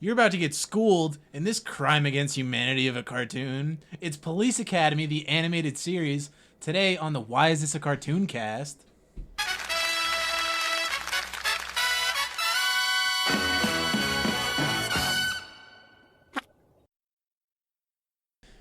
You're about to get schooled in this crime against humanity of a cartoon. It's Police Academy, the animated series. Today on the Why Is This a Cartoon cast.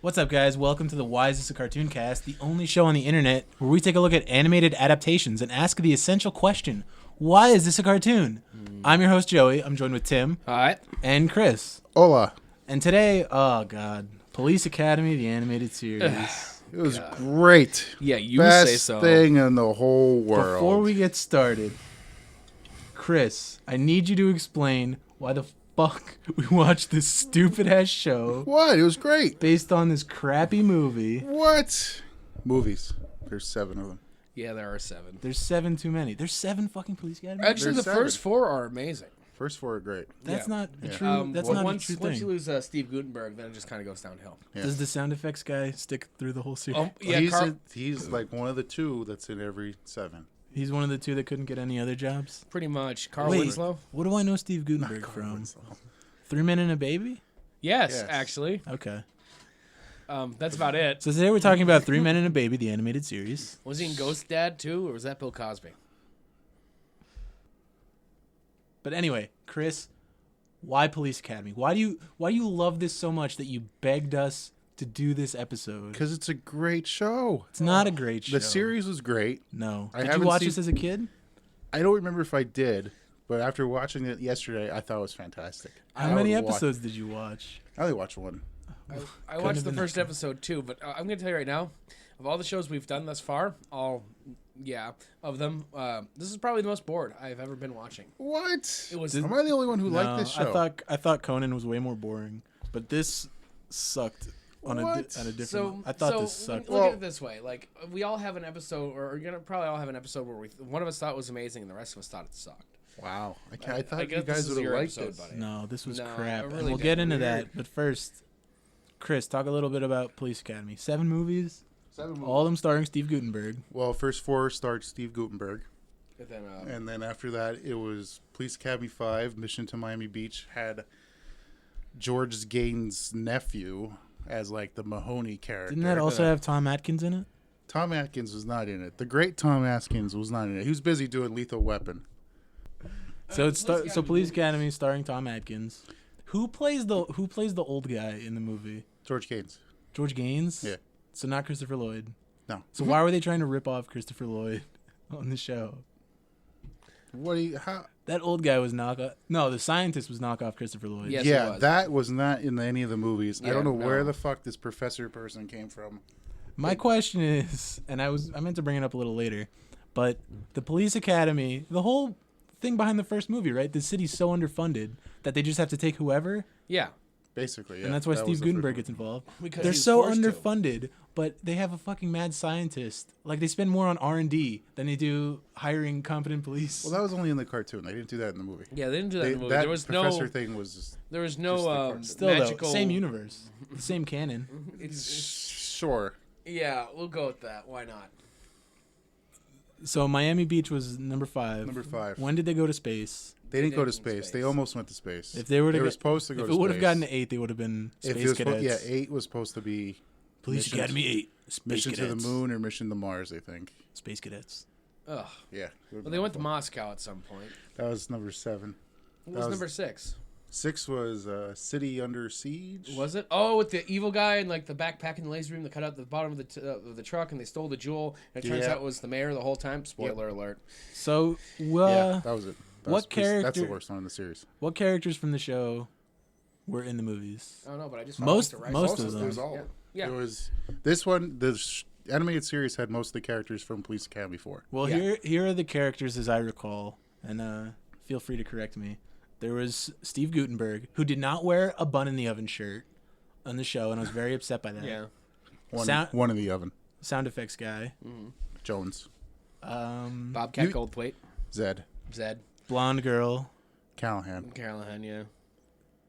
What's up, guys? Welcome to the Why Is This a Cartoon cast, the only show on the internet where we take a look at animated adaptations and ask the essential question, why is this a cartoon? I'm your host, Joey. I'm joined with Tim. Hi. And Chris. Hola. And today, oh god, Police Academy, the animated series. It was great. Yeah, you Best say so. thing in the whole world. Before we get started, Chris, I need you to explain why the fuck we watched this stupid ass show What? It was great. based on this crappy movie. What? Movies. There's 7 of them. Yeah, there are 7. There's 7 too many. There's 7 fucking Police Academy. Actually, There's the 7. first 4 are amazing. First 4 are great. That's yeah. not a Yeah. true. That's Well, not once, a true once you thing. lose Steve Gutenberg, then it just kind of goes downhill. Yeah. Does the sound effects guy stick through the whole series? Yeah, he's like one of the 2 that's in every 7. He's one of the 2 that couldn't get any other jobs. pretty much. Carl Wait, Winslow? what do I know Steve Gutenberg from? 3 Men and a Baby? Yes, Yes. actually. Okay. That's about it. So today we're talking about 3 Men and a Baby, the animated series. Was he in Ghost Dad, too, or was that Bill Cosby? But anyway, Chris, why Police Academy? Why do you love this so much that you begged us to do this episode? Because it's a great show. It's not a great show. The series was great. No. I Did you haven't watch seen- this as a kid? I don't remember if I did, but after watching it yesterday, I thought it was fantastic. How many episodes did you watch? I only watched 1. I watched have the been first that. episode, too, but I'm going to tell you right now, of all the shows we've done thus far, of them, this is probably the most bored I've ever been watching. What? It was... Am I the only one who No, liked this show? I thought Conan was way more boring, but this sucked on a What? different. So I thought this sucked. Look at it this way: like we all have an episode, or you're gonna probably all have an episode where one of us thought it was amazing, and the rest of us thought it sucked. Wow. I thought guess you this guys is would have your liked episode, this. buddy. No, this was No, I crap. And really we'll did. get into Weird. that, but first, Chris, talk a little bit about Police Academy. 7 movies, 7 movies. all of them starring Steve Gutenberg. Well, first 4 starred Steve Gutenberg. But then, And then after that, it was Police Academy 5, Mission to Miami Beach, had George Gaines' nephew as like the Mahoney character. Didn't that also have Tom Atkins in it? Tom Atkins was not in it. The great Tom Atkins was not in it. He was busy doing Lethal Weapon. So Police Academy starring Tom Atkins. Who plays the old guy in the movie? George Gaines. George Gaines? Yeah. So not Christopher Lloyd. No. So why were they trying to rip off Christopher Lloyd on the show? What do you, how? That old guy was knockoff. No, the scientist was knockoff Christopher Lloyd. Yes, it Yeah, was. that was not in any of the movies. I Yeah, don't know where no. the fuck this professor person came from. My question is, and I meant to bring it up a little later, but the Police Academy, the whole thing behind the first movie, right? The city's so underfunded that they just have to take whoever, yeah, Basically, yeah. and that's why that Steve was the first Gutenberg one. gets involved. because They're he was so forced to. underfunded, but they have a fucking mad scientist. Like, they spend more on R&D than they do hiring competent police. Well, that was only in the cartoon. They didn't do that in the movie. Yeah, they didn't do that in the movie. That There was professor no, thing was just there was just the no cartoon. Still, magical. though, same universe, the same canon. sure. Yeah, we'll go with that. Why not? So Miami Beach was number 5. Number 5. When did they go to space? They didn't go to didn't in space. They space. almost went to space. If they were were supposed to go if to it would have space. gotten to 8, they would have been If space it was cadets. 8 was supposed to be Police Mission Academy 8. Space Mission cadets. to the Moon or Mission to Mars, I think. Space cadets. Ugh. Yeah. Well, they went to Moscow at some point. That was number 7. What was was- number 6? 6 was City Under Siege. Was it? Oh, with the evil guy and like the backpack in the laser room that cut out the bottom of the truck and they stole the jewel. And it turns Yeah. out it was the mayor the whole time. Spoiler alert. So, Yeah, that was it. what That's character- the worst one in the series. what characters from the show were in the movies? I don't know, but I just Most found it most right. of them. It was all. Yeah. Yeah. It was this one. The animated series had most of the characters from Police Academy 4. Well, Yeah. here are the characters as I recall, and feel free to correct me. There was Steve Gutenberg, who did not wear a bun in the oven shirt on the show, and I was very upset by that. Yeah. One in the oven. Sound effects guy. Jones. Bobcat You- Goldthwait. Zed. Zed. Blonde girl. Callahan. Callahan, yeah.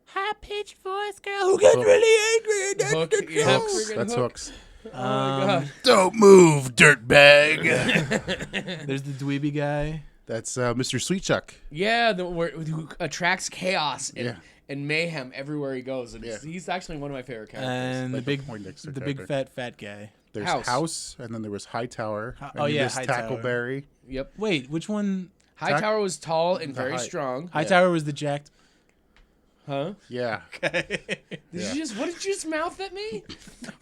High-pitched voice girl who gets really angry. And that's Hook, the yeah. truth. Hooks. Friggin' That's Hook. Hooks. Oh my god. Don't move, dirtbag. There's the dweeby guy. That's Mr. Sweetchuck. Yeah, who attracts chaos and, Yeah. and mayhem everywhere he goes. And Yeah. he's actually one of my favorite characters. And Like the a big, Poindexter the big character. fat guy. There's House. House, and then there was Hightower. Hi- and oh, then yeah, there's Hightower. Tackleberry. Yep. Wait, which one? Hightower was tall and The very High- strong. Hightower was the jacked. Huh? Yeah. Did Yeah. you just what did you just mouth at me?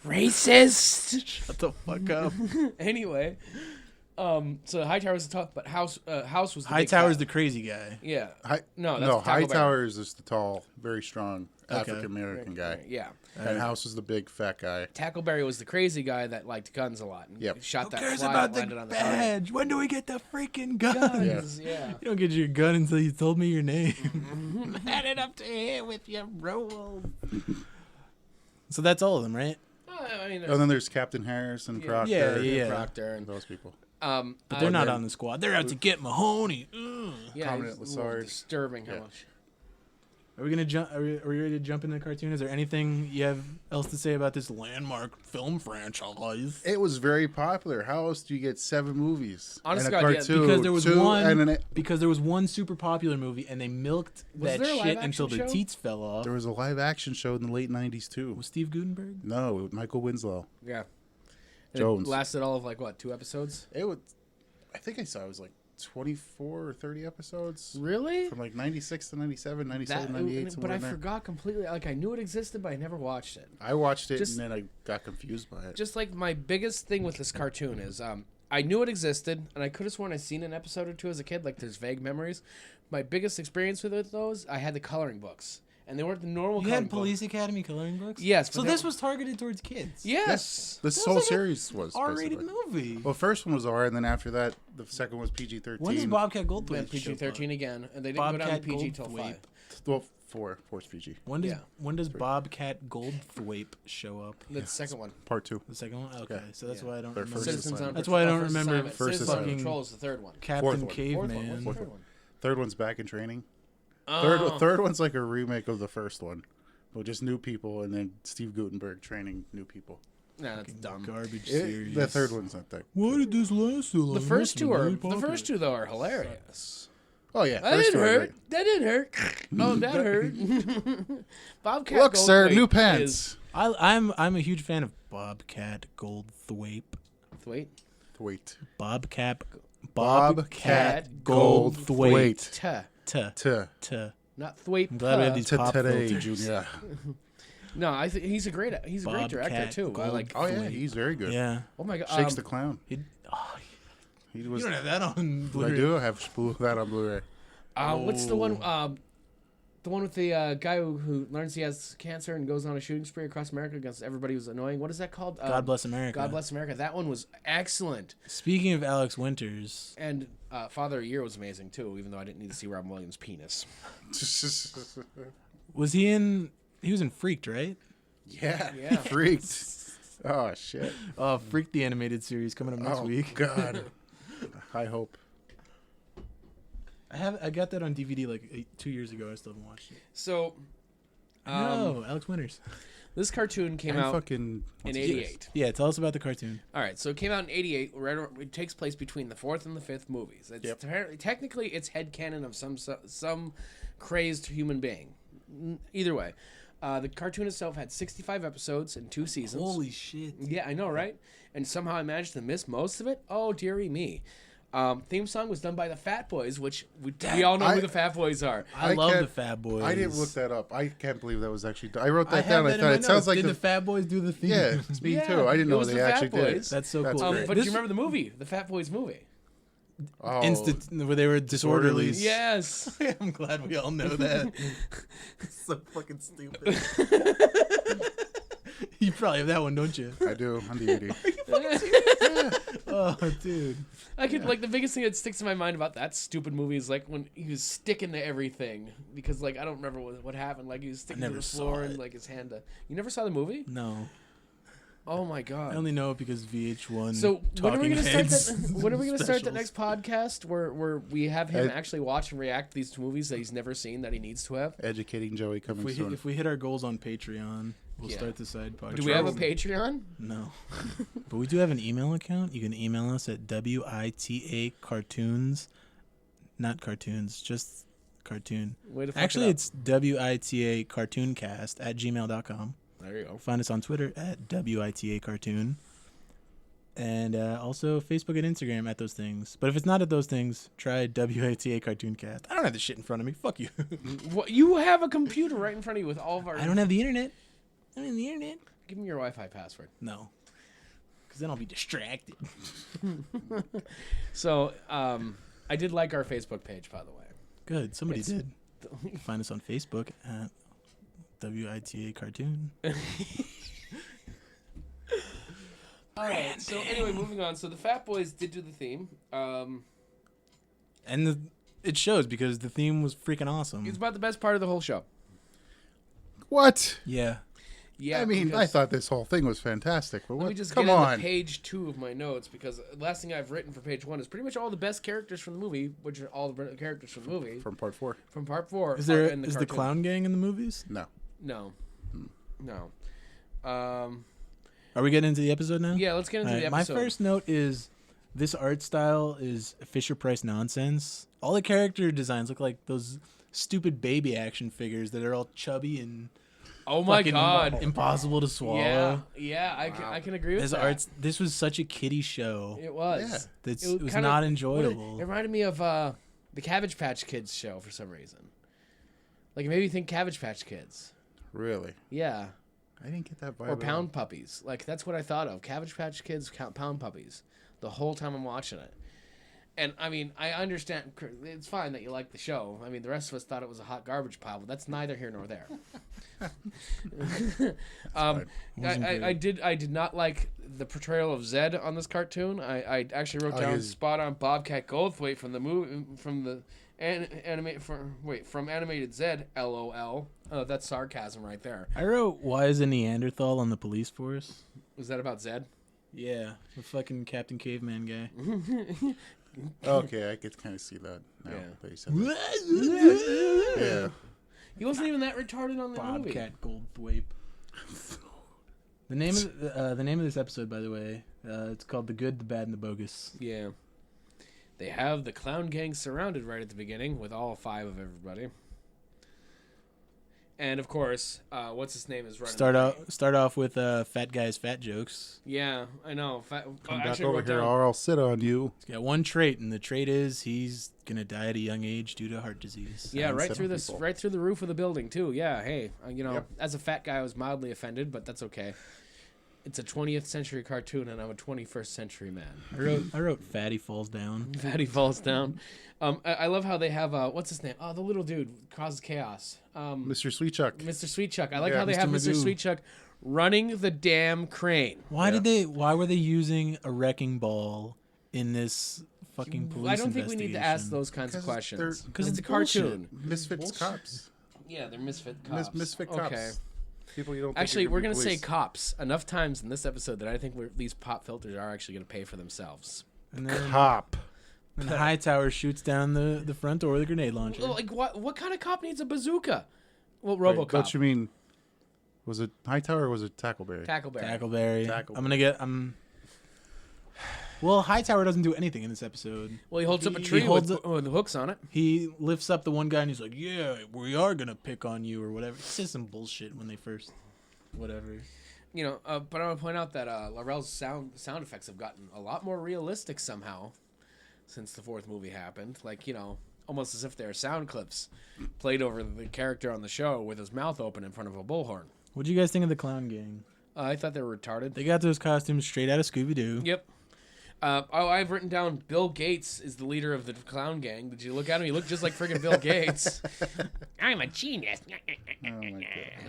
Racist. Shut the fuck up. Anyway, so Hightower was the top, but House was the big Hightower's fat- the crazy guy. yeah. No, that's Tackleberry. Hightower is just the tall, very strong Okay. African American guy. Yeah. And House is the big fat guy. Tackleberry was the crazy guy that liked guns a lot. And Yep. Shot Who that cares fly about that the landed on the target. badge? When do we get the freaking gun? Guns, yeah. You don't get your gun until you told me your name. Add it up to here with your roll. So that's all of them, right? I mean, And then there's Captain Harris and Yeah. Proctor. Yeah. Proctor And those people. But they're not then- on the squad. They're out to get Mahoney. yeah, Commandant it's a little Lassard. disturbing how Yeah. much. Are we gonna jump? Are we ready to jump into the cartoon? Is there anything you have else to say about this landmark film franchise? It was very popular. How else do you get 7 movies? Honest and a to God, yeah, cartoon? Because there was 2 one. and an, Because there was one super popular movie, and they milked Was that there a shit live until action their show? teats fell off. there was a live action show in the late 90s too. Was Steve Gutenberg? No, Michael Winslow. Yeah. And Jones. It lasted all of like what, 2 episodes? It was, I think I saw it was like 24 or 30 episodes. Really? From like 96 to 97, 97, That, 98, but somewhere I in there. forgot completely. Like I knew it existed, but I never watched it. I watched it Just- and then I got confused by it. Just like my biggest thing with this cartoon is, I knew it existed, and I could have sworn I'd seen an episode or two as a kid. Like there's vague memories. My biggest experience with it, those I had the coloring books, and they weren't the normal. You coloring had books. Police Academy coloring books. Yes, but So they- this was targeted towards kids. Yes. This That whole was like a series was R-rated basically. movie. Well, first one was R, and then after that, the second was PG-13. When does Bobcat Goldthwait Then show up? PG-13 again, and they didn't go down Bobcat to PG till Goldthwait. 5. Well, four's PG. When does Yeah. Bobcat Goldthwait show up? The second one. Part 2. The second one? Okay, Yeah. so that's Yeah. why I don't Their remember. first Citizens assignment. on That's why I don't First remember assignment. First Citizens assignment. on Patrol is the third one. Captain Fourth one. Fourth Caveman. one. What's the third one? Third one's back in training. Oh. Third one's like a remake of the first one. Well, just new people, and then Steve Gutenberg training new people. Nah, that's dumb. Garbage series. The third one's not that. Why did this last so long? The first two Mary are Poppins. the first two though are hilarious. Oh yeah, That first didn't two are hurt. great. That didn't hurt. Oh, that hurt. Bobcat. Look, sir, Goldthwait new is- pants. I'm a huge fan of Bobcat Goldthwait. Wait. Wait. Bobcat Bobcat Goldthwait. Ta. To Not Thwaite. I'm glad we have these pop today, filters. Junior. No, I think he's a great director Bobcat too. I like. Oh yeah, Goldthwait. he's very good. Yeah. Oh my god. Shakes the clown. He You was. don't have that on I Blu-ray. do have that on Blu-ray. What's the one? The one with the guy who learns he has cancer and goes on a shooting spree across America against everybody who's annoying. What is that called? God Bless America. God Bless America. That one was excellent. Speaking of Alex Winters, And Father of the Year was amazing too, even though I didn't need to see Robin Williams' penis. was he in? He was in Freaked, right? Yeah. He freaked. Oh shit. Freaked, the animated series coming up next Oh week. God. High hope. I got that on DVD like 2 years ago. I still haven't watched it. So, No, Alex Winters. this cartoon came And out fucking in what's his face? '88. Yeah, tell us about the cartoon. All right, so it came out in '88. It takes place between the fourth and the fifth movies. It's technically it's headcanon of some crazed human being. Either way, the cartoon itself had 65 episodes and 2 seasons. Holy shit! Yeah, I know, right? And somehow I managed to miss most of it. Oh, dearie me. Theme song was done by the Fat Boys, which we all know who the Fat Boys are. I I love can't- the Fat Boys. I didn't look that up. I can't believe that was actually. I wrote I that have down. that I in thought my it sounds notes. like Did the Fat Boys do the theme? Yeah, me Yeah, too. I didn't it know was they the Fat actually did. Boys. That's so That's cool. great. But do This- you remember the movie, the Fat Boys movie? Oh, where they were disorderlies. Yes. I'm glad we all know that. It's so fucking stupid. You probably have that one, don't you? I do on DVD. Oh, dude. I could like the biggest thing that sticks in my mind about that stupid movie is like when he was sticking to everything because like I don't remember what happened. Like he was sticking to never the saw floor it. and like his hand. You never saw the movie? No. Oh my god. I only know it because VH1. So when are we Talking gonna start Heads that? When are we gonna start the specials. next podcast where we have him I- actually watch and react to these movies that he's never seen that he needs to have? Educating Joey coming soon. If we hit our goals on Patreon, we'll Yeah. start the side podcast. Do we have a Patreon? No. But we do have an email account. You can email us at WITAcartoons not cartoons, just cartoon. Way to fuck Actually, it up. it's WITA cartooncast at gmail.com. There you go. Find us on Twitter at WITA cartoon. And also Facebook and Instagram at those things. But if it's not at those things, try WITA cartooncast. I don't have this shit in front of me. Fuck you. What, you have a computer right in front of you with all of our. I don't have the internet. I don't have the internet. Give me your Wi-Fi password. No. Because then I'll be distracted. So, I did like our Facebook page, by the way. Good. Somebody It's- did. Find us on Facebook at WITA cartoon. All right. So anyway, moving on. So the Fat Boys did do the theme. And it shows because the theme was freaking awesome. It's about the best part of the whole show. What? Yeah. Yeah. I mean, I because- thought this whole thing was fantastic, but Let me what? just Come get on. into page 2 of my notes, because the last thing I've written for page 1 is pretty much all the best characters from the movie, which are all the characters from the movie From part 4. from part 4. Is there and is the cartoon. clown gang in the movies? No. No, no. Are we getting into the episode now? Yeah, let's get into All the right, episode. my first note is this art style is Fisher Price nonsense. All the character designs look like those stupid baby action figures that are all chubby and Oh my fucking god. impossible to swallow. Yeah, I can agree with that. This was such a kiddie show. It was. Yeah. It was kinda- not It enjoyable. reminded me of the Cabbage Patch Kids show for some reason. Like, it made me think Cabbage Patch Kids. Really? Yeah. I didn't get that vibe. Or at Pound Puppies. Like, that's what I thought of. Cabbage Patch Kids, Pound Puppies. The whole time I'm watching it. And, I mean, I understand. It's fine that you like the show. I mean, the rest of us thought it was a hot garbage pile, but that's neither here nor there. fine. I did not like the portrayal of Zed on this cartoon. I actually wrote down his- spot on Bobcat Goldthwait from the movie from animated Zed. LOL. Oh, that's sarcasm right there. I wrote, "Why is a Neanderthal on the police force?" Was that about Zed? Yeah, the fucking Captain Caveman guy. Okay, I could kind of see that now. Yeah. That you said that. Yeah. He wasn't even that retarded on the movie. Bobcat Goldthwait. The name of this episode, by the way, it's called "The Good, the Bad, and the Bogus." Yeah. They have the clown gang surrounded right at the beginning with all 5 of everybody. And of course, what's his name is running. Start off with fat guys, fat jokes. Yeah, I know. Come back actually over wrote here down- or I'll sit on you. He's got one trait, and the trait is he's gonna die at a young age due to heart disease. Yeah, and right 7 through this, people. right through the roof of the building too. Yeah, hey, Yep. as a fat guy, I was mildly offended, but that's okay. It's a 20th century cartoon, and I'm a 21st century man. I wrote fatty falls down. Fatty falls down. I love how they have what's his name? Oh, the little dude causes chaos. Mr. Sweetchuck. Mr. Sweetchuck. I like Yeah, how they have Mr. Mr. Magoo. Sweetchuck running the damn crane. Why Yeah. Why were they using a wrecking ball in this fucking police I don't think we need to ask investigation? those kinds of questions Because it's a it's bullshit. cartoon. Misfits Bullshit. cops. Yeah, they're misfit cops. Misfit cops. Okay. People you don't think Actually, are we're be gonna say police. cops enough times in this episode that I think these pop filters are actually gonna pay for themselves. And then Cop. and the Hightower shoots down the front door with a grenade launcher. Like what kind of cop needs a bazooka? Well, Wait, RoboCop. don't you mean? Was it Hightower or was it Tackleberry? Tackleberry. Tackleberry. Tackleberry. Well, Hightower doesn't do anything in this episode. Well, he holds up a He tree holds with hooks on it. He lifts up the one guy and he's like, "Yeah, we are gonna pick on you" or whatever. He says some bullshit when they first, whatever. You know, but I want to point out that Laurel's sound effects have gotten a lot more realistic somehow since the 4th movie happened. Like, you know, almost as if they're sound clips played over the character on the show with his mouth open in front of a bullhorn. What do you guys think of the clown gang? I thought they were retarded. They got those costumes straight out of Scooby Doo. Yep. I've written down Bill Gates is the leader of the clown gang. Did you look at him? He looked just like friggin' Bill Gates. I'm a genius. Oh my god.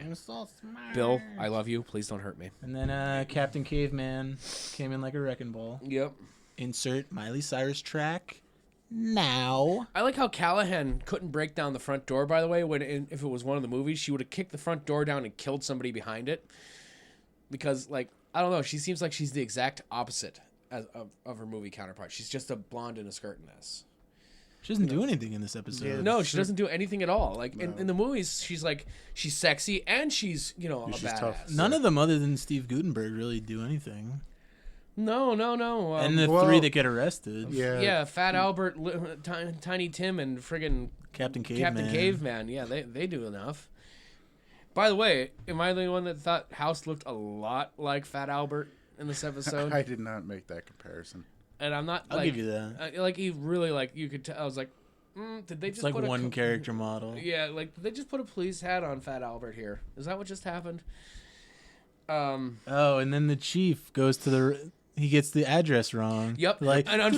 I'm so smart. Bill, I love you. Please don't hurt me. And then Captain Caveman came in like a wrecking ball. Yep. Insert Miley Cyrus track now. I like how Callahan couldn't break down the front door, by the way, if it was one of the movies. She would have kicked the front door down and killed somebody behind it. Because, like, I don't know. She seems like she's the exact opposite of her movie counterpart. She's just a blonde in a skirt in this. She doesn't do anything in this episode. Yeah. No, she doesn't do anything at all. Like, in the movies, she's sexy and she's, a She's badass. tough. None of them other than Steve Gutenberg really do anything. No. And the well, 3 that get arrested. Yeah. Fat Albert, Tiny Tim, and friggin' Captain Caveman. Captain Caveman. Yeah, they do enough. By the way, am I the only one that thought House looked a lot like Fat Albert in this episode? I did not make that comparison. And I'm not. I'll give you that. Like he really you could tell. I was like, did they It's just like put one character model. Yeah, like did they just put a police hat on Fat Albert here? Is that what just happened? Oh, and then the chief goes to he gets the address wrong. Yep. Like, And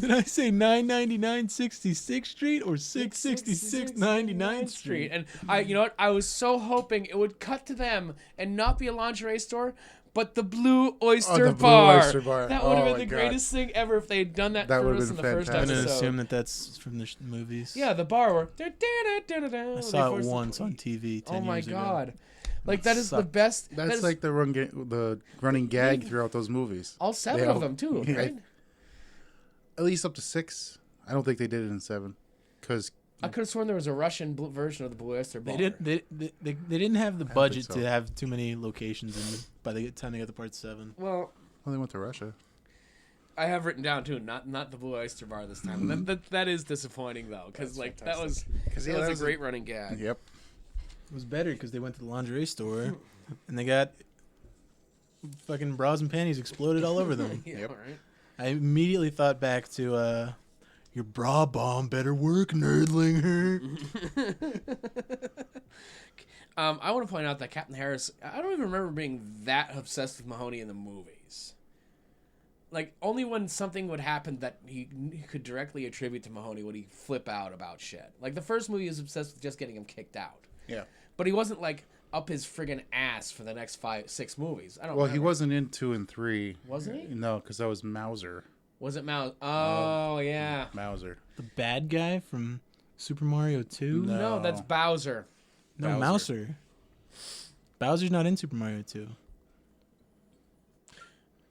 did I say 999 66th Street or 666 99th Street? And you know what? I was so hoping it would cut to them and not be a lingerie store, but the Blue Oyster the Blue Bar. Oyster Bar. That would have Oh been the my God. greatest thing ever if they had done that, That for would've us in the been first fantastic. I'm gonna episode. assume that that's from the movies. Yeah, the bar where I saw it once on TV 10 Oh my years ago. God. Like that is the Sucked. best. That's that is like the running gag throughout those movies. all 7 They of all- them too, yeah. right? At least up to 6. I don't think they did it in 7, because I could have sworn there was a Russian version of the Blue Oyster Bar. They didn't have the think budget so. to have too many locations in by the time they got to part 7. Well, they went to Russia. I have written down too, not the Blue Oyster Bar this time. That is disappointing though, because like that was a great running gag. Yep. It was better because they went to the lingerie store and they got fucking bras and panties exploded all over them. Yeah, Yep. all right. I immediately thought back to your bra bomb better work, nerdlinger. I want to point out that Captain Harris, I don't even remember being that obsessed with Mahoney in the movies. Like, only when something would happen that he could directly attribute to Mahoney would he flip out about shit. Like, the first movie he was obsessed with just getting him kicked out. Yeah. But he wasn't, like, up his friggin' ass for the next 5-6 movies. I don't Well, he remember. wasn't in 2 and 3. Wasn't he? No, because that was Mauser. Was it Mouse? Oh, yeah. Mauser. The bad guy from Super Mario 2? No. No, that's Bowser. No, Bowser. Mouser. Bowser's not in Super Mario 2.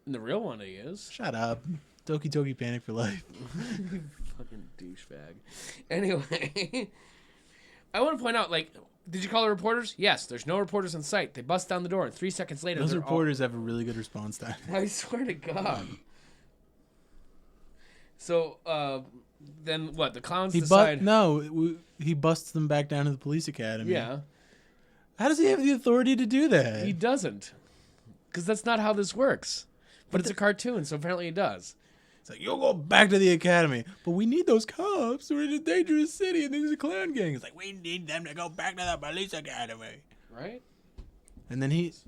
And the real one he is. Shut up. Doki Doki Panic for life. Fucking douchebag. Anyway, I want to point out, like, did you call the reporters? Yes, there's no reporters in sight. They bust down the door, and 3 seconds later, Those they're reporters have a really good response time. I swear to God. So, then what? The clowns decide. He busts them back down to the police academy. Yeah, How does he have the authority to do that? he doesn't, because that's not how this works. But it's a cartoon, so apparently he does. It's like, you'll go back to the academy. But we need those cops. We're in a dangerous city and there's a clown gang. It's like, we need them to go back to the police academy. Right? And then is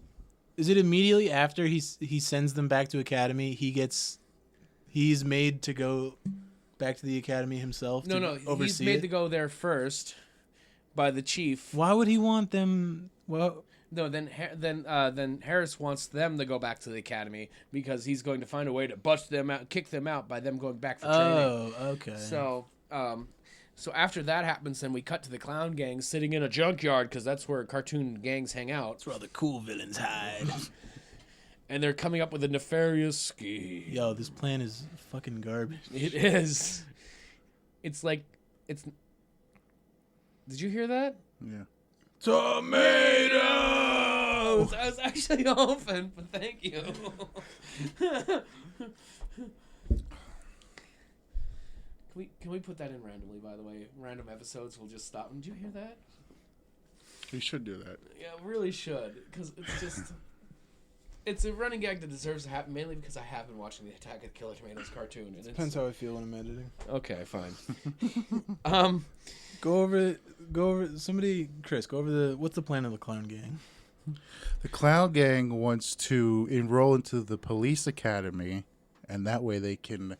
it immediately after he sends them back to academy, he's made to go back to the academy himself to No, oversee he's made it? to go there first by the chief. Why would he want them? Well, No, then Harris wants them to go back to the academy because he's going to find a way to bust them out, kick them out by them going back for training. oh, okay. So after that happens, then we cut to the clown gang sitting in a junkyard because that's where cartoon gangs hang out, That's where all the cool villains hide. and they're coming up with a nefarious scheme. Yo, this plan is fucking garbage. It is. It's like it's. Did you hear that? Yeah. Tomato! I was actually hoping, but thank you. Can we put that in randomly, by the way? Random episodes will just stop. Did you hear that? We should do that. Yeah, really should. Because it's just... It's a running gag that deserves to happen, mainly because I have been watching the Attack of the Killer Tomatoes cartoon. And Depends how I feel when I'm editing. Okay, fine. Go over somebody, Chris, go over what's the plan of the clown gang? The clown gang wants to enroll into the police academy, and that way they can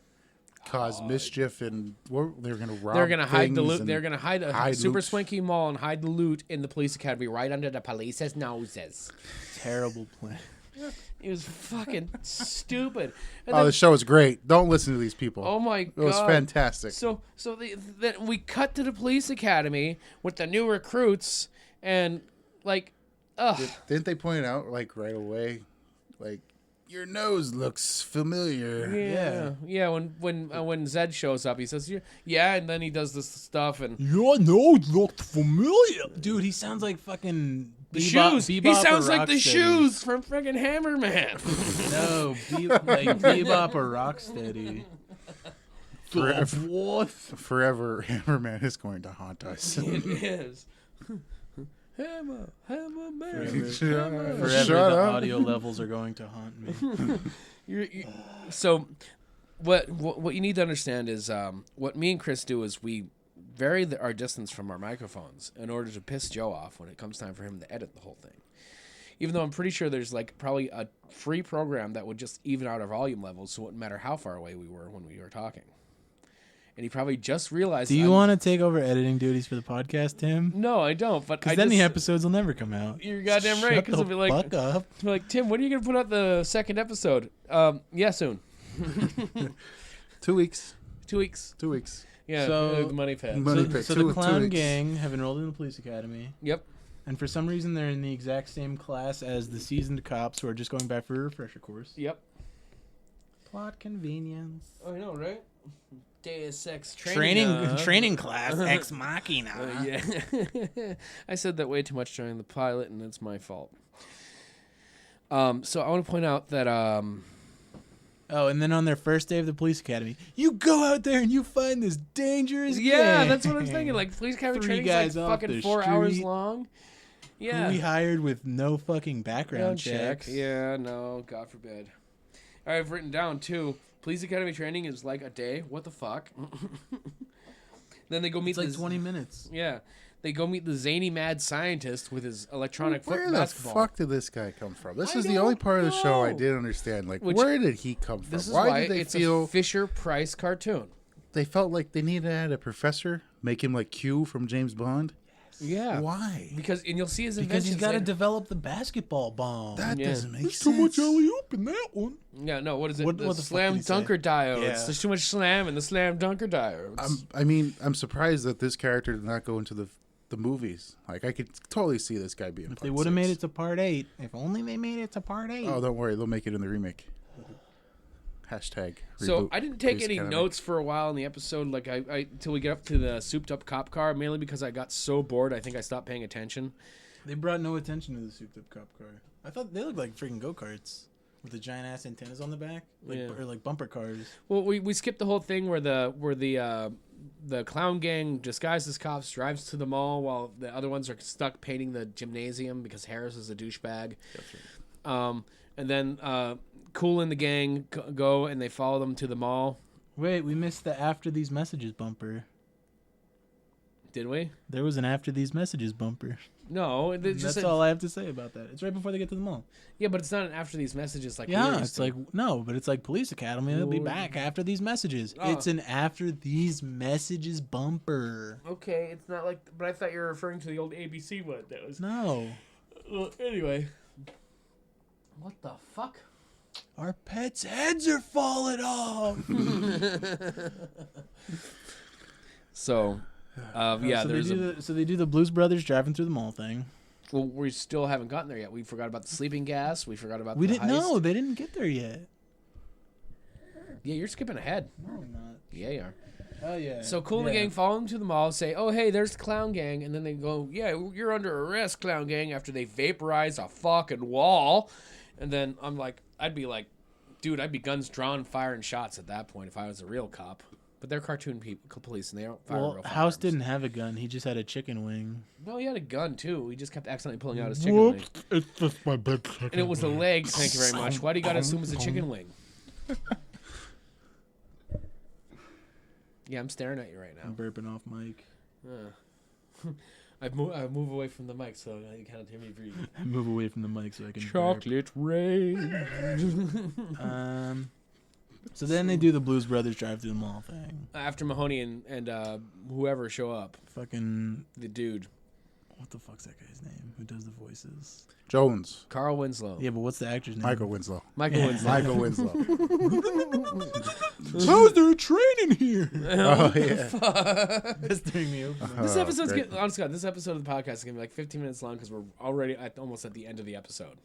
cause mischief and they're going to rob. They're gonna hide the things loot. and They're gonna hide a hide super loot. swanky mall and hide the loot in the police academy right under the police's noses. Terrible plan. It was fucking stupid. And Oh, then- the show is great. Don't listen to these people. oh my god, it was fantastic. So then we cut to the police academy with the new recruits and like, ugh. Didn't they point it out like right away? Like, your nose looks familiar. Yeah. When Zed shows up, he says, "Yeah," and then he does this stuff, and Your nose looked familiar. Dude, he sounds like fucking The Bebop- shoes. He Bebop or sounds like the Rocksteady? shoes from friggin' Hammerman. No, like Bebop or Rocksteady. Forever, Hammerman is going to haunt us. It is. Hammerman. Forever Shut the up. audio levels are going to haunt me. So, what you need to understand is what me and Chris do is we vary our distance from our microphones in order to piss Joe off when it comes time for him to edit the whole thing. Even though I'm pretty sure there's like probably a free program that would just even out our volume levels, so it wouldn't matter how far away we were when we were talking. And he probably just realized. Do you want to take over editing duties for the podcast, Tim? No, I don't. But Because then the episodes will never come out. You're goddamn right. Shut Because the it'll be like, fuck up. we're like, Tim, when are you gonna put out the second episode? Yeah, soon. 2 weeks. 2 weeks. 2 weeks. Yeah, So- the money pad. Money So, pit, so 2 the 2 clown weeks. gang have enrolled in the police academy, Yep. and for some reason they're in the exact same class as the seasoned cops who are just going back for a refresher course. Yep. Plot convenience. I know, right? Deus Ex Training class ex machina. Yeah. I said that way too much during the pilot, and it's my fault. So I want to point out that Oh, and then on their first day of the police academy, you go out there and you find this dangerous yeah, gang. that's what I'm thinking. Like police academy 3 training guys is like off fucking the 4 hours street. long. Yeah. Who we hired with no fucking background checks. Yeah, no, God forbid. I've written down too. Police academy training is like a day. What the fuck? Then they go meet It's like this- 20 minutes. Yeah. They go meet the zany mad scientist with his electronic Where foot the basketball. fuck did this guy come from? This I is the only don't part of the show I know. didn't understand. Like, Which- where did he come from? This is why why did they it's feel a Fisher-Price cartoon. they felt like they needed to add a professor, make him like Q from James Bond? Yeah. Why? Because and you'll see his Because inventions. he's got to later. develop the basketball bomb. That Yeah. doesn't make There's sense. too much alley-oop in that one. Yeah, no, what is it? What the the fuck slam did he say? dunker diodes. Yeah. There's too much slam in the slam dunker diodes. I'm surprised that this character did not go into the movies. Like, I could totally see this guy being. If they would have made it to part 8. If only they made it to part 8. Oh, don't worry, they'll make it in the remake. Hashtag. So reboot I didn't take Police any Academy. notes for a while in the episode, like I till we get up to the souped up cop car, mainly because I got so bored. I think I stopped paying attention. They brought no attention to the souped-up cop car. I thought they looked like freaking go-karts with the giant-ass antennas on the back, like, Yeah. or like bumper cars. Well, we skipped the whole thing where the clown gang disguised as cops drives to the mall while the other ones are stuck painting the gymnasium because Harris is a douchebag. And then Cool and the gang go and they follow them to the mall. Wait, we missed the After These Messages bumper. Did we? There was an After These Messages bumper. No, it just That's said, all I have to say about that. It's right before they get to the mall. yeah, but it's not an after these messages like we Yeah, used it's to. like, no, but it's like Police Academy. They'll be Well, back after these messages. Oh. It's an After These Messages bumper. Okay, it's not like, but I thought you were referring to the old ABC one. That was No. anyway. What the fuck? Our pets' heads are falling off. So, yeah, so there's they do the Blues Brothers driving through the mall thing. well, we still haven't gotten there yet. We forgot about the sleeping gas. We forgot about We the didn't heist. know. They didn't get there yet. Yeah, you're skipping ahead. No, I'm not. Yeah, you are. Oh, yeah. So Cool and the gang follow them to the mall, say, "Oh, hey, there's the clown gang," and then they go, "Yeah, you're under arrest, clown gang." After they vaporize a fucking wall, and then I'm like, I'd be like, dude, I'd be guns drawn, firing shots at that point if I was a real cop. But they're cartoon police, and they don't fire Well, real House firearms. didn't have a gun. He just had a chicken wing. No, he had a gun too. He just kept accidentally pulling out his chicken wing, It's just my bed chicken. and it was the leg. Thank you very much. Why do you gotta assume it's a chicken wing? Yeah, I'm staring at you right I'm now. burping off mic. I move away from the mic so you can't hear me breathe. I move away from the mic so I can Chocolate rain. burp. So then they do the Blues Brothers drive through the mall thing. After Mahoney and whoever show up, Fucking, the dude, what the fuck's that guy's name? Who does the voices? Jones. Carl Winslow. Yeah, but what's the actor's name? Michael Winslow. Michael Winslow. Michael Winslow. How's there training here? Oh yeah. That's during the opening. This Oh, episode's great. honest to God, this episode of the podcast is gonna be like 15 minutes long because we're already almost at the end of the episode.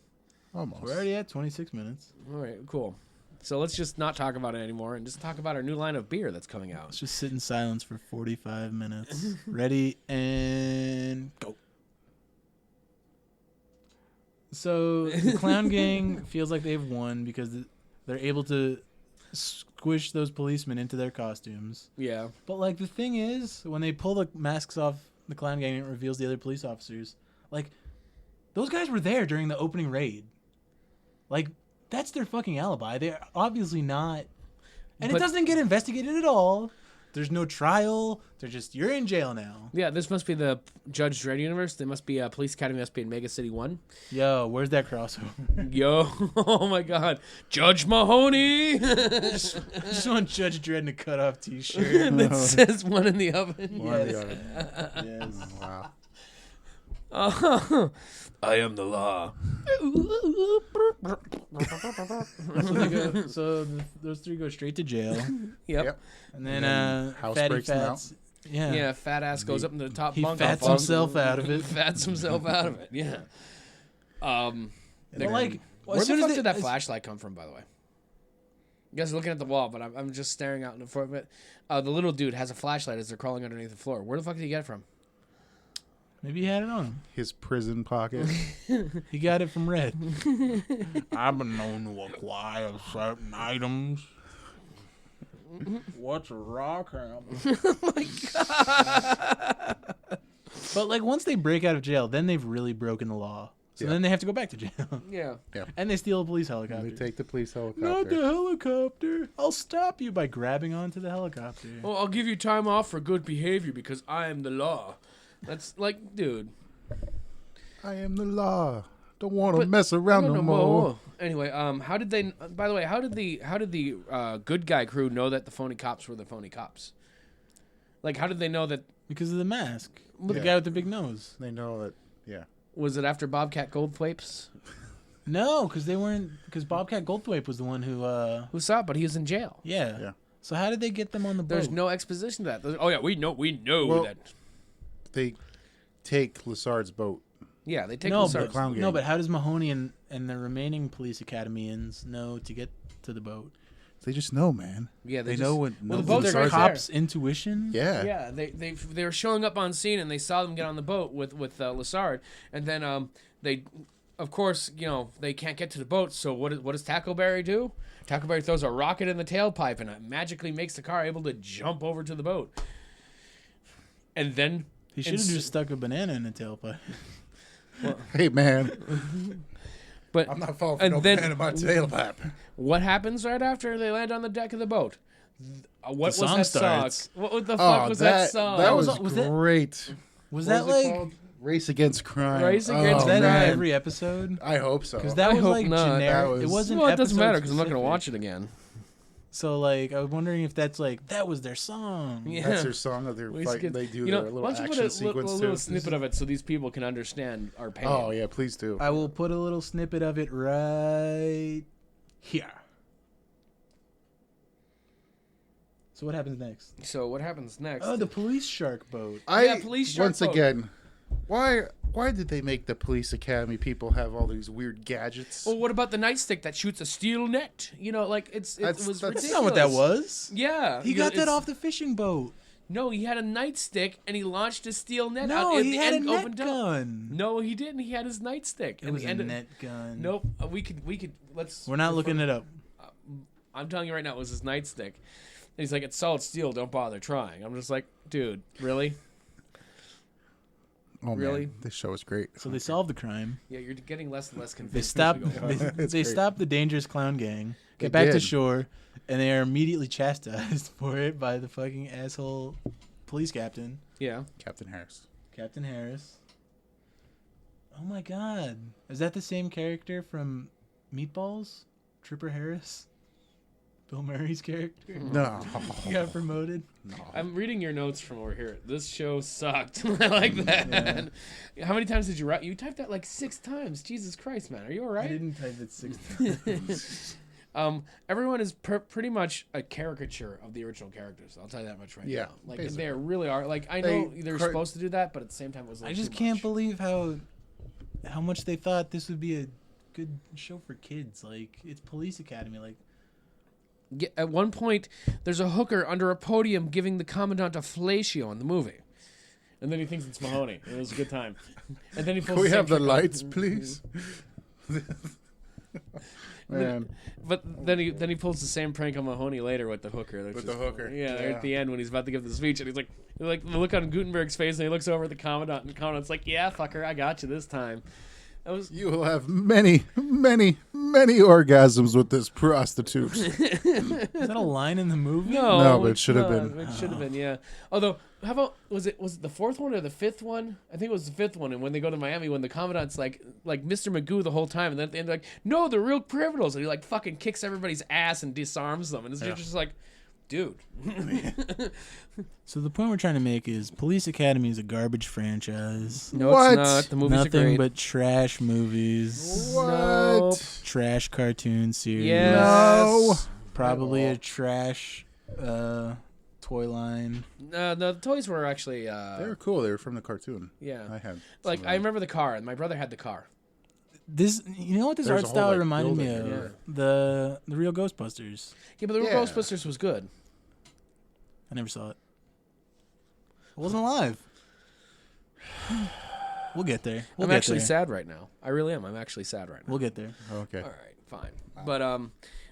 Almost. We're already at 26 minutes. All right, cool. So let's just not talk about it anymore and just talk about our new line of beer that's coming out. Let's just sit in silence for 45 minutes. Ready and go. So the clown gang feels like they've won because they're able to squish those policemen into their costumes. Yeah. But like the thing is, when they pull the masks off the clown gang, it reveals the other police officers. Like those guys were there during the opening raid. Like that's their fucking alibi. They're obviously not, and it doesn't get investigated at all. There's no trial. They're just, you're in jail now. Yeah, this must be the Judge Dredd universe. There must be a Police Academy must be in Mega City 1. Yo, where's that crossover? Yo, oh my God. Judge Mahoney! I just want Judge Dredd in a cut-off t-shirt. That says one in the oven. One or the other. Yes. Wow. I am the law. Those three go straight to jail. Yep. And then House Fatty breaks them Fats. Yeah. Yeah, fat ass goes up in the top He bunk. fats falls- himself out of it. Fats himself out of it, yeah. But like, Where the fuck did that flashlight come from, by the way? You guys are looking at the wall, but I'm just staring out in the front of it. The little dude has a flashlight as they're crawling underneath the floor. Where the fuck did he get it from? Maybe he had it on him. His prison pocket. He got it from Red. I've been known to acquire certain items. What's a rock hammer? Oh my God. But like once they break out of jail, then they've really broken the law. So Yeah. then they have to go back to jail. Yeah. And they steal a police helicopter. They take the police helicopter. Not the helicopter. I'll stop you by grabbing onto the helicopter. Well, I'll give you time off for good behavior because I am the law. That's like, dude. I am the law. Don't want to mess around no more. Whoa. Anyway, how did they? By the way, how did the good guy crew know that the phony cops were the phony cops? Like, how did they know that? Because of the mask. The Yeah. guy with the big nose. They know that. Yeah. Was it after Bobcat Goldthwaite's? No, because they weren't. Because Bobcat Goldthwait was the one who. Who saw it? But he was in jail. Yeah. Yeah. So how did they get them on the boat? There's no exposition to that. Oh yeah, we know Well, that. They take Lassard's boat. Yeah, they take no, the but, clown gang. no, but how does Mahoney and the remaining police academians know to get to the boat? They just know, man. Yeah, They just, know when. Well, the Is boat's it their right cops' intuition? Yeah. Yeah, they were showing up on scene and they saw them get on the boat with Lassard, and then they, of course, they can't get to the boat. So what does Tackleberry do? Tackleberry throws a rocket in the tailpipe and it magically makes the car able to jump over to the boat. And then He should have just stuck a banana in the tailpipe. Hey, man. but I'm not falling for And no then- pan in my tailpipe. what happens right after they land on the deck of the boat? What was song that starts. song? What the fuck was that song? That was- was, was that- great. Was What that was it like? called? Race Against Crime? Race Against Was that man. in every episode? I hope so. Because that I was hope like not. generic. That It was- wasn't. Well, it doesn't matter because because I'm not going to watch it again. So like, I was wondering if that's like that was their song. Yeah. That's their song of their We fight. skip- They do you know, their little why don't you action put a sequence little too. snippet of it so these people can understand our pain? Oh yeah, please do. I will put a little snippet of it right here. So what happens next? So what happens next? Oh, the police shark boat. Yeah, police shark once boat. again, why did they make the police academy people have all these weird gadgets? Well, what about the nightstick that shoots a steel net? Like it That's- was that's ridiculous. That's not what that was. Yeah, He got that off the fishing boat. No, he had a nightstick and he launched a steel net. No, out, and he the had a end net opened up. gun. No, he didn't. He had his nightstick. It was a net gun. Nope. We could. Let's. We're not looking it up. I'm telling you right now, it was his nightstick. And he's like, it's solid steel. Don't bother trying. I'm just like, dude, really? Oh really? man, this show is great. So they solved the crime. Yeah, you're getting less and less They convinced. stopped. as we go on. They It's great. stopped the dangerous clown gang. They Get back to did. shore, and they are immediately chastised for it by the fucking asshole police captain, Yeah. Captain Harris. Captain Harris. Oh my God, is that the same character from Meatballs? Tripper Harris, Bill Murray's character. No, He got promoted. no. I'm reading your notes from over here. This show sucked. I like that. How many times did you write? You typed that like 6 times. Jesus Christ, man. Are you all I right? didn't type it 6 times. Everyone is pretty much a caricature of the original characters. I'll tell you that much right Yeah, now. Like basically. they really are. Like I know They they're car- supposed to do that, but at the same time, it was. I Like just too can't much. believe how much they thought this would be a good show for kids. Like it's Police Academy. Like At one point, there's a hooker under a podium giving the commandant a fellatio in the movie, and then he thinks it's Mahoney. It was a good time. And then he pulls. Can we the same have the trick on- lights, please? Man, But then he pulls the same prank on Mahoney later with the hooker. With the hooker. Yeah, there Yeah. at the end when he's about to give the speech, and he's like the look on Gutenberg's face, and he looks over at the commandant, and the commandant's like, "Yeah, fucker, I got you this time." That was you will have many, many, many orgasms with this prostitute. Is that a line in the movie? No, but it should have been. It should have been, yeah. Although, how about was it the fourth one or the fifth one? I think it was the fifth one. And when they go to Miami, when the commandant's like Mr. Magoo the whole time, and then at the end they're like, "No, they're real criminals," and he like fucking kicks everybody's ass and disarms them, and it's just like, dude. So the point we're trying to make is Police Academy is a garbage franchise. No, What? it's not. The movies are Nothing great. but trash movies, What? Nope. trash cartoon series. Yes. No. Probably At all. a trash toy line. The toys were actually They were cool. They were from the cartoon. yeah. I had Like some I of them. remember the car, and my brother had the car. This, you know what this There's art a whole, style like, reminded me building, of? yeah. The real Ghostbusters. Yeah, but the Yeah. Ghostbusters was good. I never saw it. I wasn't alive. We'll get there. We'll I'm get actually there. sad right now. I really am. I'm actually sad right now. We'll get there, Okay. All right, fine. But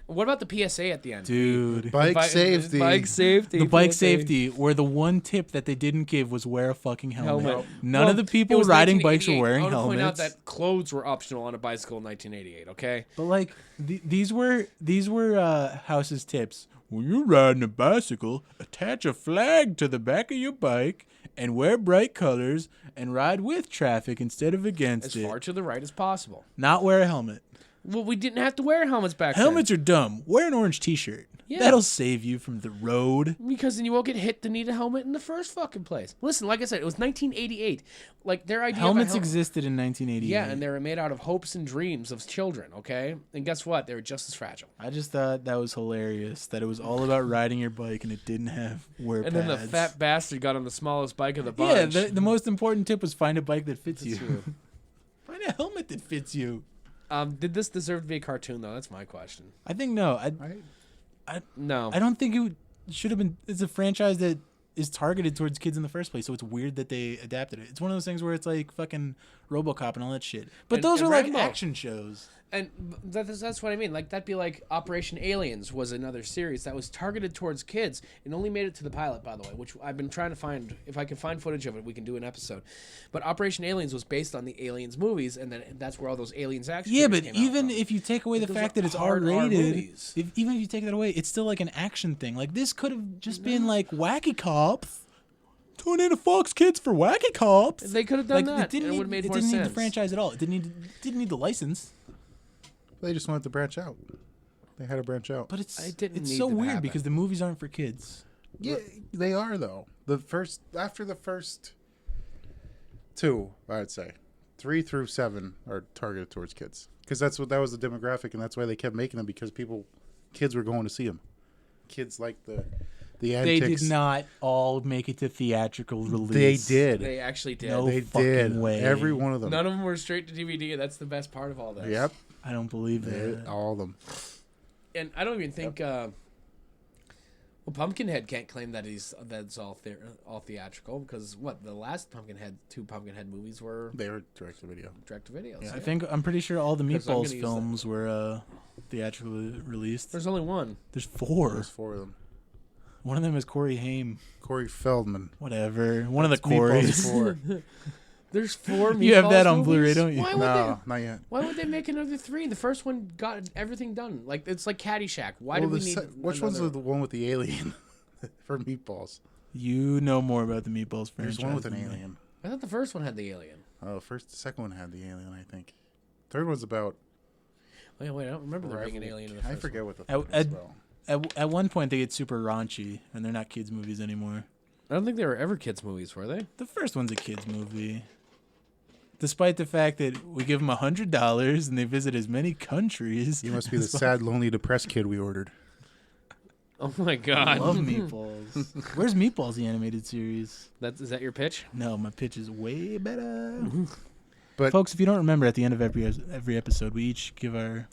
what about the PSA at the end? dude. Bike safety. Bike safety. The bike PSA. safety, where the one tip that they didn't give was wear a fucking helmet. Helmet. None Well, of the it people was riding bikes were 1988. wearing I want to point out helmets. that clothes were optional on a bicycle in 1988. Okay. But like these were House's tips. When you're riding a bicycle, attach a flag to the back of your bike and wear bright colors and ride with traffic instead of against As it. far to the right as possible. Not wear a helmet. Well, we didn't have to wear helmets back Helmets are dumb. Wear an orange t-shirt. Yeah. That'll save you from the road. then. Because then you won't get hit to need a helmet in the first fucking place. Listen, like I said, it was 1988. Like their idea Helmets of a existed in 1988. Yeah, and they were made out of hopes and dreams of children, okay? And guess what? They were just as fragile. I just thought that was hilarious. That it was all about riding your bike and it didn't have wear And pads. then the fat bastard got on the smallest bike of the Yeah, bunch. the most important tip was find a bike that fits you. true. Find a helmet that fits you. Did this deserve to be a cartoon, though? That's my question. I think no. No. I don't think it should have been. It's a franchise that is targeted towards kids in the first place, so it's weird that they adapted it. It's one of those things where it's like fucking RoboCop and all that shit. But And- those and are like Rambo. action shows. And that's what I mean. Like, that'd be like Operation Aliens was another series that was targeted towards kids and only made it to the pilot, by the way, which I've been trying to find. If I can find footage of it, we can do an episode. But Operation Aliens was based on the Aliens movies, and then that's where all those Aliens action Yeah, figures but came out even from. if you take away the those fact are that it's hard R R-rated, movies. even if you take that away, it's still like an action thing. Like this could have just been like Wacky Cops. Tune into Fox Kids for Wacky Cops. They could have done Like that. it didn't and it need, would have made it more didn't need sense. the franchise at all. It didn't need the license. They just wanted to branch out. They had to branch out. But it's It didn't it's need so to weird happen. because the movies aren't for kids. Yeah, they are though. After the first two, I'd say 3 through 7 are targeted towards kids because that was the demographic, and that's why they kept making them because kids were going to see them. Kids like the They antics. did not all make it to theatrical release. They did. They actually did. No They fucking did. way. Every one of them. None of them were straight to DVD, and that's the best part of all this. Yep. I don't believe that. All of them. And I don't even think. Well, Pumpkinhead can't claim that that's all theatrical because the last two Pumpkinhead movies were They were direct to video. direct to videos. Yeah, I'm pretty sure all the 'Cause I'm Meatballs gonna use films were theatrically released. There's only one. There's 4. There's 4 of them. One of them is Corey Haim. Corey Feldman. Whatever. One of the Meatballs Corys. 4. There's 4. You have that Meatballs on Blu-ray, movies? don't you? Why would No, not yet. Why would they make another 3? The first one got everything done. Like it's like Caddyshack. Why do we need? Which one's another- the one with the alien for Meatballs? You know more about the Meatballs franchise. There's one with an than me. alien. I thought the first one had the alien. Oh, the second one had the alien, I think. Third one's about. Wait, I don't remember there being an alien in the first I forget what the I- third one's about. At one point, they get super raunchy, and they're not kids' movies anymore. one. I don't think they were ever kids' movies, were they? The first one's a kids' movie. Despite the fact that we give them $100 and they visit as many countries. You must be the sad, lonely, depressed kid we ordered. Oh my I god! love Meatballs. Where's Meatballs, the animated series? Is that your pitch? No, my pitch is way better. But- Folks, if you don't remember, at the end of every episode, we each give our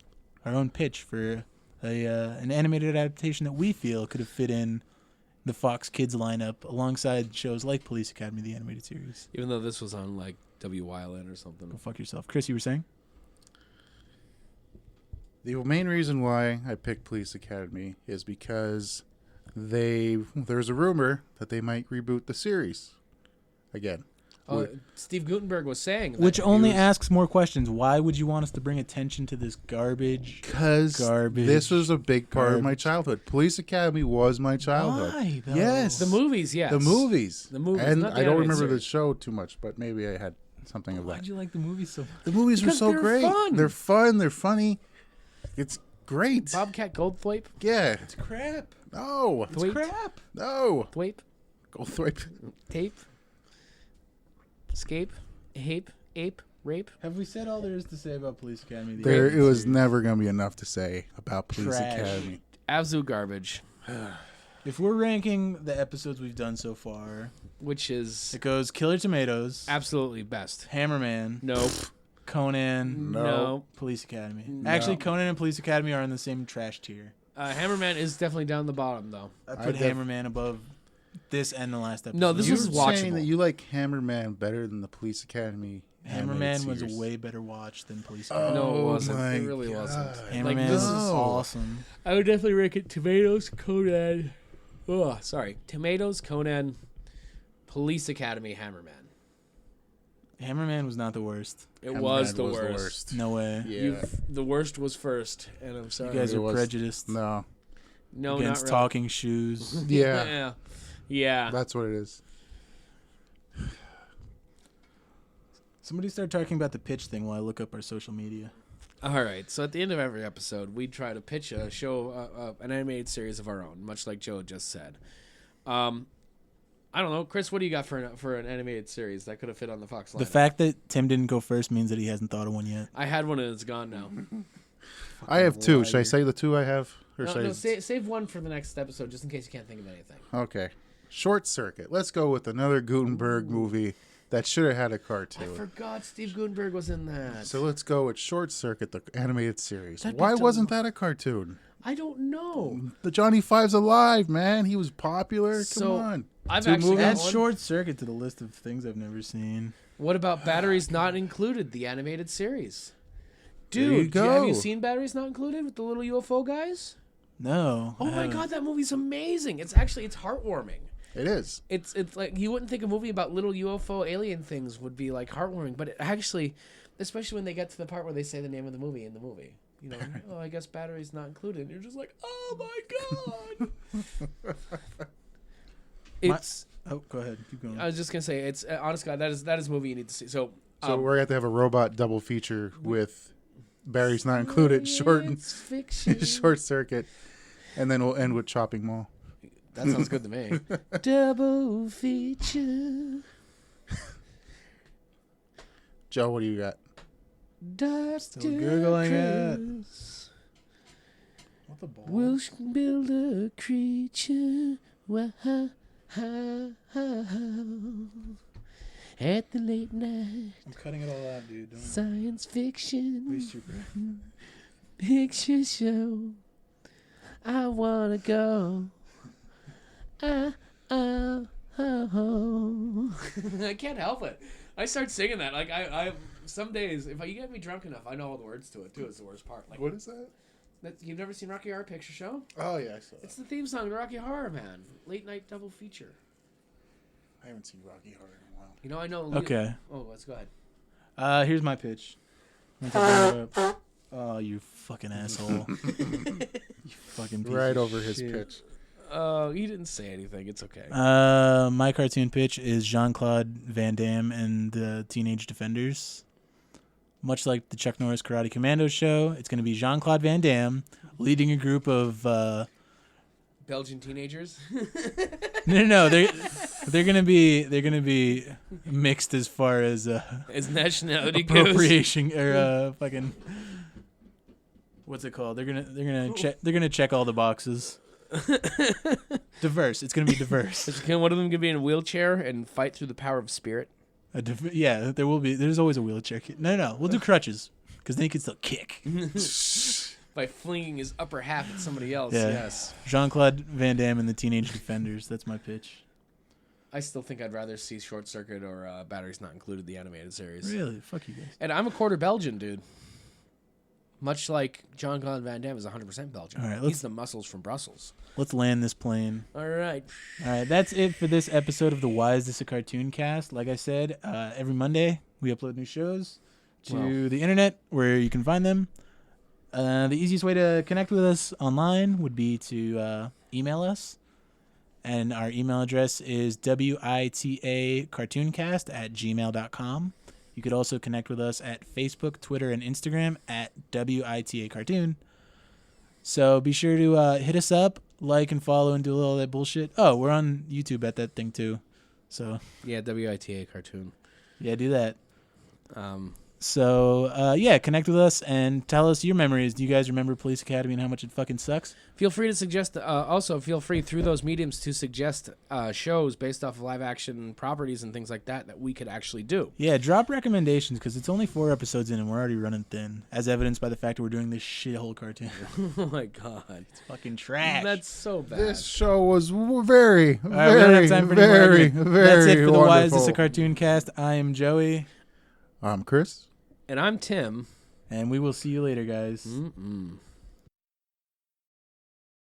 own pitch for an animated adaptation that we feel could have fit in the Fox Kids lineup alongside shows like Police Academy, the animated series. Even though this was on like WYLN or something. Go fuck yourself. Chris, you were saying? The main reason why I picked Police Academy is because there's a rumor that they might reboot the series again. Steve Guttenberg was saying that. Which only asks more questions. Why would you want us to bring attention to this garbage? Because this was a big part of my childhood. Police Academy was my childhood. Why, though? Yes. The movies, yes. The movies. The movies, And not the I don't animated remember the series. show too much, but maybe I had something of that. Why'd you like the movie so much? The movies were Because so they're great. fun. They're fun. They're funny. It's great. Bobcat Goldthwait? Yeah. It's crap. No. It's Thwape? crap. No. Thwape? Goldthwait. Tape? Escape? Hape? Ape? Rape? Have we said all there is to say about Police Academy? The There, it animated was series? never going to be enough to say about Police Trash. Academy. Absolute garbage. If we're ranking the episodes we've done so far, Which is it goes Killer Tomatoes, absolutely best. Hammerman, Nope. Conan, No. Police Academy. No. Actually, Conan and Police Academy are in the same trash tier. Hammerman is definitely down the bottom, though. I put Hammerman above this and the last episode. No, this You was were watchable. saying that you like Hammerman better than the Police Academy. Hammerman animated was a series. way better watch than Police Academy. No, it Oh wasn't. my It really wasn't. God. Hammerman Like, this was is- awesome. I would definitely rank it Tomatoes, Conan. Oh, sorry. Tomatoes, Conan, Police Academy, Hammerman. Hammerman was not the worst. It Hammerman was the worst. No way. Yeah. The worst was first, and I'm You sorry. guys It are was- prejudiced No. no, against not really. talking shoes. Yeah. Yeah. Yeah. That's what it is. Somebody start talking about the pitch thing while I look up our social media. All right. So at the end of every episode, we try to pitch a show, an animated series of our own, much like Joe just said. I don't know, Chris. What do you got for an animated series that could have fit on the Fox line? The fact that Tim didn't go first means that he hasn't thought of one yet. I had one and it's gone now. I have two. Should I say the two I have? Or should I No, save one for the next episode, just in case you can't think of anything. Okay. Short Circuit. Let's go with another Gutenberg movie that should have had a I cartoon. forgot Steve Guttenberg was in that. So let's go with Short Circuit, the animated series. That'd be Why dumb. wasn't that a cartoon? I don't know. The Johnny Five's alive, man. He was popular. Come So, on. I've Two actually movies? got Add one. Short Circuit to the list of things I've never seen. What about Batteries Not Included, the animated series? There you Dude, have you go. seen Batteries Not Included with the little UFO guys? No. Oh I my haven't. god, that movie's amazing. It's heartwarming. It is. It's like you wouldn't think a movie about little UFO alien things would be like heartwarming, but it actually, especially when they get to the part where they say the name of the movie in the movie. You know, oh, I guess Batteries Not Included. And you're just like, oh my god. It's. Oh, go ahead. Keep going. I was just gonna say, it's honest God, that is a movie you need to see. So, So we're going to have a robot double feature with Barry's Not Included, Science fiction. Short Circuit, and then we'll end with Chopping Mall. That sounds good to me. Double feature. Joe, what do you got? Dr. Still Googling it. Chris What the ball? will build a creature. Wow. At the late night I'm cutting it all out, dude. Don't science fiction waste your breath. picture show. I wanna go. I can't help it. I start singing that. Like I some days, if you get me drunk enough, I know all the words to it too. It's the worst part. Like What is that? you've never seen Rocky Horror Picture Show? Oh, yeah, I saw that. It's the theme song to Rocky Horror, man. Late night double feature. I haven't seen Rocky Horror in a while. You know, I know. Okay. Oh, let's go ahead. Here's my pitch. Oh, you fucking asshole. You fucking piece Right of over his shit. pitch. Oh, he didn't say anything. It's okay. My cartoon pitch is Jean-Claude Van Damme and the Teenage Defenders. Much like the Chuck Norris Karate Commando show, it's going to be Jean-Claude Van Damme leading a group of Belgian teenagers. no, they're going to be mixed as far as His nationality goes. appropriation or fucking what's it called? They're gonna check all the boxes. Diverse. It's gonna be diverse. Can one of them be in a wheelchair and fight through the power of spirit? Yeah, there will be. There's always a wheelchair. No, we'll do crutches because then he can still kick. By flinging his upper half at somebody else. Yeah. Yes. Jean-Claude Van Damme and the Teenage Defenders. That's my pitch. I still think I'd rather see Short Circuit or Batteries Not Included, the animated series. Really? Fuck you guys. And I'm a quarter Belgian, dude. Much like Jean-Claude Van Damme is 100% Belgian. All right, He's the muscles from Brussels. Let's land this plane. All right. All right, that's it for this episode of the Why Is This a Cartoon Cast. Like I said, every Monday we upload new shows to the internet where you can find them. The easiest way to connect with us online would be to email us. And our email address is witacartooncast@gmail.com. You could also connect with us at Facebook, Twitter, and Instagram at WITACartoon. So be sure to hit us up, like and follow, and do all that bullshit. Oh, we're on YouTube at that thing too. So Yeah, WITA cartoon. yeah, do that. So connect with us and tell us your memories. Do you guys remember Police Academy and how much it fucking sucks? Feel free to suggest. Also, feel free through those mediums to suggest shows based off of live action properties and things like that we could actually do. Yeah, drop recommendations because it's only 4 episodes in and we're already running thin, as evidenced by the fact that we're doing this shithole cartoon. Oh my god, It's fucking trash. that's so bad. This show was very, All right, we don't very, have time for any more very, argument. very That's it for the wonderful. Why Is This a Cartoon Cast? I am Joey, I'm Chris. And I'm Tim. and we will see you later, guys. Mm-mm.